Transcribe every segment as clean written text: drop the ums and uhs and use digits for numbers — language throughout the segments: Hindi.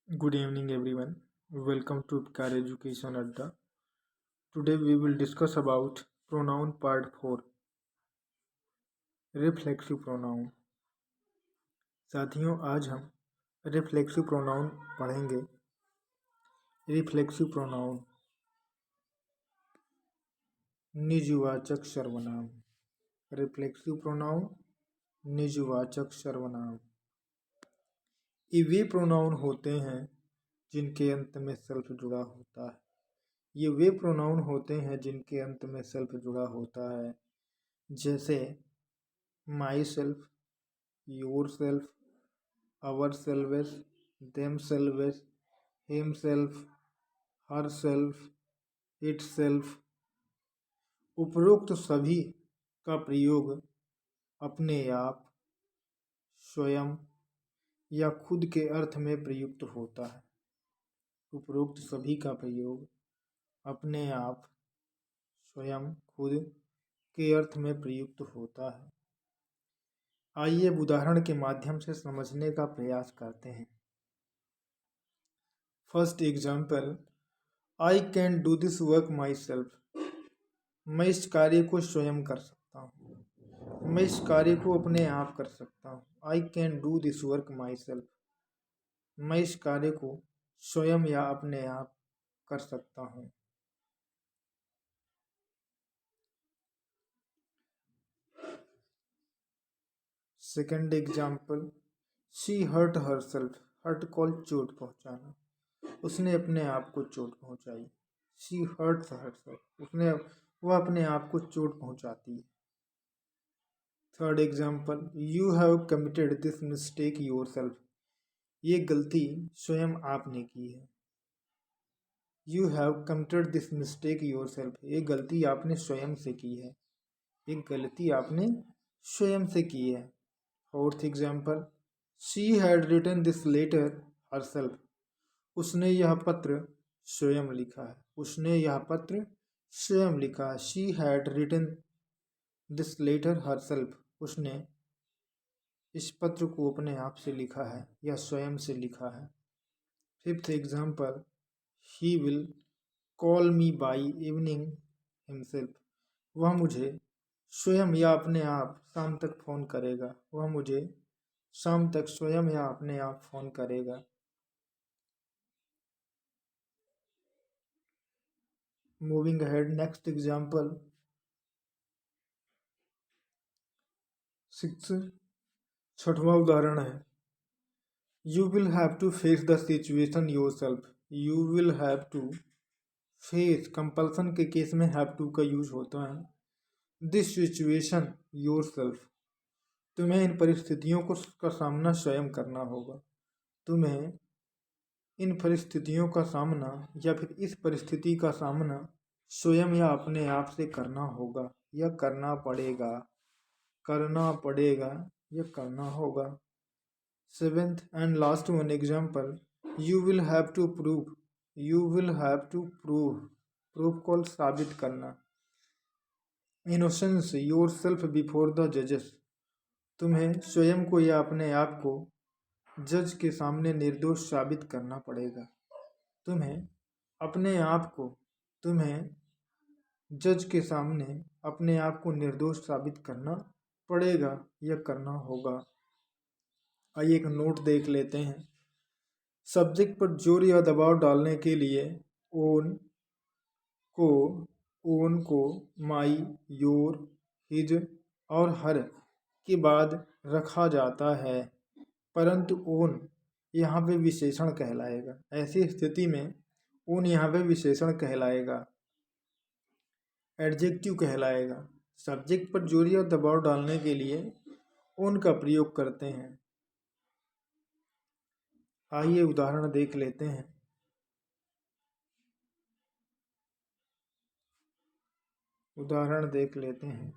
Good evening, everyone. Welcome to Car Education Adda. Today we will discuss about pronoun part 4, reflexive pronoun. साथियों, आज हम रिफ्लेक्सिव प्रोनाउन पढ़ेंगे। रिफ्लेक्सिव प्रोनाउन निजवाचक सर्वनाम। रिफ्लेक्सिव प्रोनाउन निजवाचक सर्वनाम। ये वे प्रोनाउन होते हैं जिनके अंत में सेल्फ जुड़ा होता है। ये वे प्रोनाउन होते हैं जिनके अंत में सेल्फ जुड़ा होता है, जैसे myself, yourself, ourselves, themselves, himself, herself, itself. उपरोक्त सभी का प्रयोग अपने आप, स्वयं या खुद के अर्थ में प्रयुक्त होता है। उपरोक्त सभी का प्रयोग अपने आप, स्वयं, खुद के अर्थ में प्रयुक्त होता है। आइए उदाहरण के माध्यम से समझने का प्रयास करते हैं। First example, I can do this work my self. मैं इस कार्य को स्वयं कर सकता हूँ। मैं इस कार्य को अपने आप कर सकता हूँ। I can do this work my self. मैं इस कार्य को स्वयं या अपने आप कर सकता हूँ। Second example, she hurt herself. Hurt call चोट पहुँचाना। उसने अपने आप को चोट पहुँचाई। She hurt herself. वह अपने आप को चोट पहुँचाती है। Third example, you have committed this mistake yourself. ये गलती स्वयं आपने की है। You have committed this mistake yourself. ये गलती आपने स्वयं से की है। ये गलती आपने स्वयं से की है। Fourth example, she had written this letter herself. उसने यह पत्र स्वयं लिखा है। उसने यह पत्र स्वयं लिखा है। She had written this letter herself. उसने इस पत्र को अपने आप से लिखा है या स्वयं से लिखा है। Fifth example, he will call me by evening himself. वह मुझे स्वयं या अपने आप शाम तक फ़ोन करेगा। वह मुझे शाम तक स्वयं या अपने आप फ़ोन करेगा। मूविंग अहेड, नेक्स्ट एग्जाम्पल, छठवां उदाहरण है, you will have to face the situation yourself. You will have to face, compulsion के केस में हैव टू का यूज होता है। This situation yourself. तुम्हें इन परिस्थितियों का सामना स्वयं करना होगा। तुम्हें इन परिस्थितियों का सामना या फिर इस परिस्थिति का सामना स्वयं या अपने आप से करना होगा या करना पड़ेगा। करना पड़ेगा या करना होगा। Seventh and last one example, you will have to prove. You will have to prove, prove को साबित करना। Innocence yourself before the जजेस। तुम्हें स्वयं को या अपने आप को जज के सामने निर्दोष साबित करना पड़ेगा। तुम्हें अपने आप को, तुम्हें जज के सामने अपने आप को निर्दोष साबित करना पड़ेगा या करना होगा। आइए एक नोट देख लेते हैं। सब्जेक्ट पर जोर या दबाव डालने के लिए ओन को माई, योर, हिज और हर के बाद रखा जाता है, परंतु ओन यहाँ पे विशेषण कहलाएगा। ऐसी स्थिति में ओन यहाँ पे विशेषण कहलाएगा, एडजेक्टिव कहलाएगा। सब्जेक्ट पर जोर या दबाव डालने के लिए ओन का प्रयोग करते हैं। आइए उदाहरण देख लेते हैं। उदाहरण देख लेते हैं।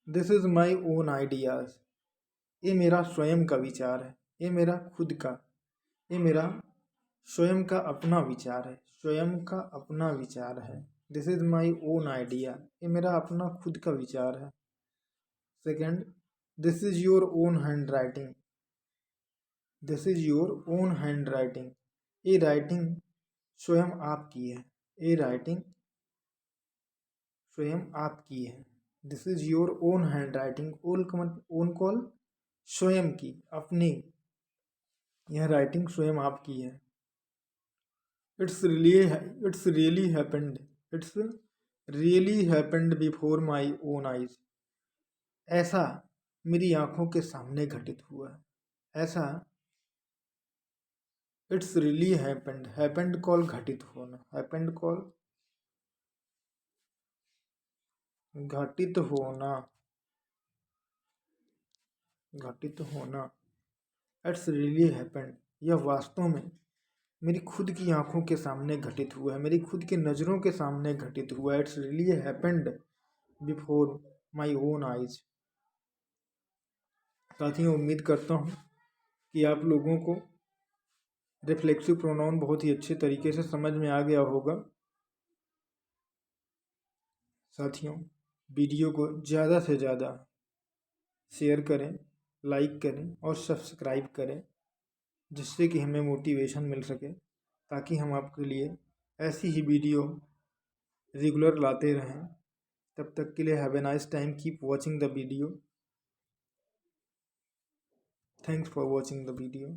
This is my own ideas. ये मेरा स्वयं का विचार है। ये मेरा खुद का, ये मेरा स्वयं का अपना विचार है। स्वयं का अपना विचार है। This is my own idea. ये मेरा अपना खुद का विचार है। Second, this is your own hand writing. This is your own hand writing, ये राइटिंग स्वयं आपकी है, ये राइटिंग स्वयं आपकी है। This is your own hand writing, own call स्वयं की, अपनी, यह राइटिंग स्वयं आपकी है। It's really happened, it's really happened before my own eyes, ऐसा मेरी आंखों के सामने घटित हुआ है। ऐसा it's really happened, happened call घटित होना, हैपेंड कॉल घटित होना, घटित होना। इट्स रियली हैपेंड, यह वास्तव में मेरी खुद की आंखों के सामने घटित हुआ है, मेरी खुद की नज़रों के सामने घटित हुआ है। It's really happened before my own eyes. साथियों, उम्मीद करता हूँ कि आप लोगों को रिफ्लेक्सिव प्रोनाउन बहुत ही अच्छे तरीके से समझ में आ गया होगा। साथियों, वीडियो को ज़्यादा से ज़्यादा शेयर करें, लाइक करें और सब्सक्राइब करें, जिससे कि हमें मोटिवेशन मिल सके, ताकि हम आपके लिए ऐसी ही वीडियो रेगुलर लाते रहें। तब तक के लिए have a nice time, keep watching the video. Thanks for watching the video.